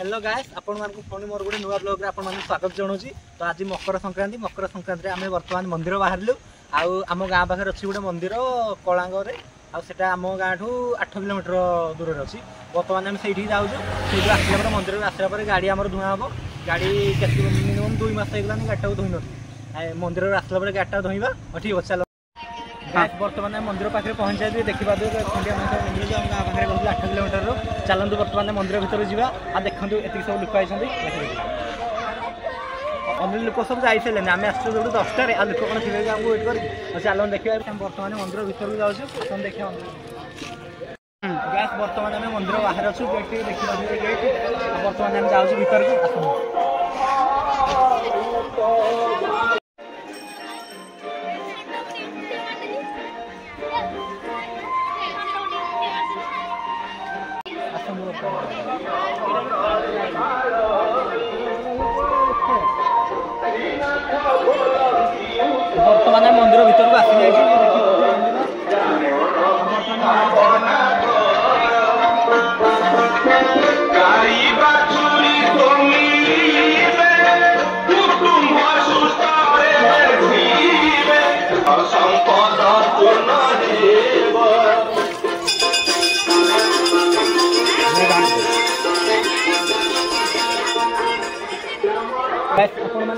Hello guys आपण मानकु phone मोर गोटे नुआ ब्लॉग रे आपण मानकु स्वागत जणाउची। तो आज मकर संक्रांति रे आमे वर्तमान मंदिर बाहरलु आउ आम गाँ पाखे अच्छी गोटे मंदिर कलांग रे आउ सेटा आम गाँ ठू 8 किलोमीटर दूर रे अछि। वर्तमान हम सेठी जाउछु सेठी आसला पर मंदिर रे आसला पर गाड़ी हमर धुआ हबो। गाड़ी केते मिनिमम 2 मास हेगलानी गाटा धोइ नथि मंदिर रे आसला पर गाटा धोइबा ठीक अछि। चलो गाइस वर्तमान मंदिर पाखे पहुंचाई देखि पादे खंडिया मंदिर जो गाँ पाखे 8 किलोमीटर रो चलंतु वर्तमान मंदिर भीतर जीवा आ देखंतु एति सब लोक आइछन्ती अन्य लोक सब जाई सारे आम आसु जो 10टा रे आ लोक कोन थिबे हमको वेट कर चलन देखिबा हम वर्तमान मंदिर भीतर जाउछु हम देखिबा गाइस वर्तमान हम मंदिर बाहर अछु गेट देखिबा गेट वर्तमान हम जाउछु भीतर को वर्तमान मंदिर भीतर को आसी जाइए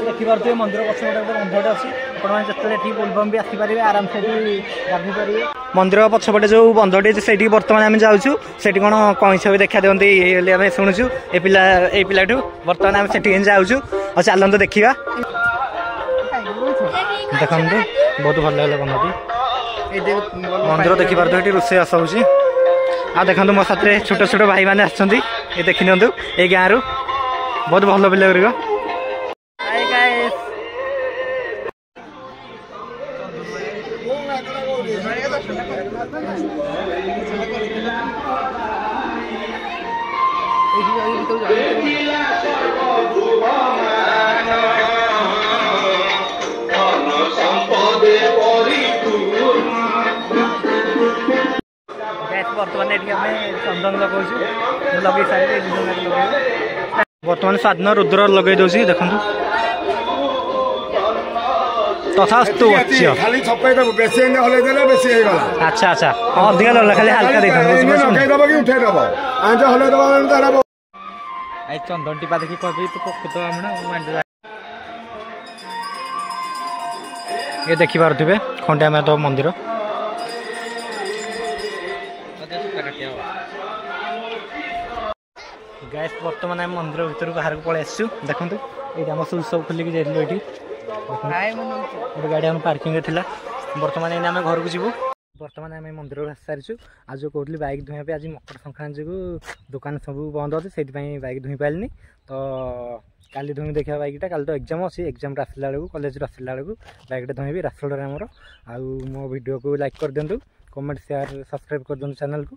देखिए मंदिर पछपटे गोटे बंधटे अच्छी आपड़ी बोलबम भी आसपारे आराम से गाधि पारे मंदिर पछपटे जो बंधटी से बर्तमान आम जाऊँ से कौन कईस भी देखा दिखती आम शुणुचु ये पिलाठू बर्तमान आम से जाऊँ और चलते देखा देखो बहुत भल लगे बंधटी मंदिर देखिपे रोषेबास हो देखो मो साथ छोट छोट भाई मैंने आसछन्ती देखी नि ये गाँव बहुत भल पिला गुड़िक बर्तमान ये चंदन लगे सारे बर्तमान स्वाधीन रुद्र लगे दूसरी देखो तथास्तु खाली छपे बेसी हल्ले बेसी अच्छा अच्छा अधिक लगला खाली हल्का देखो उठे दब आंच हल्ले दब चंदन टीपा देखी कह ये देखी पारे खंडिया माधव मंदिर गैस बर्तमान आम मंदिर भीतर बाहर को पलि आसु देखो ये आम सुज सब खोलिक जाइलु ये गोटे गाड़ी आम पार्किंग थिला बर्तमान आम घर को जीवु बर्तमान आम मंदिर आस सारी आज जो कहली बाइक धोई आज मकर संक्रांति को दुकान सब बंद अच्छे से बाइक धोई पारे तो काली धोई देखा बाइकटा काली तो एग्जाम अच्छी एग्जाम आसला बेलू कॉलेज आसला बेलू बाइकटा धोबी रासोड़ आमर आउ मो वीडियो को लाइक कर दिंतु कमेंट शेयर सब्सक्राइब कर दिंतु चैनल को।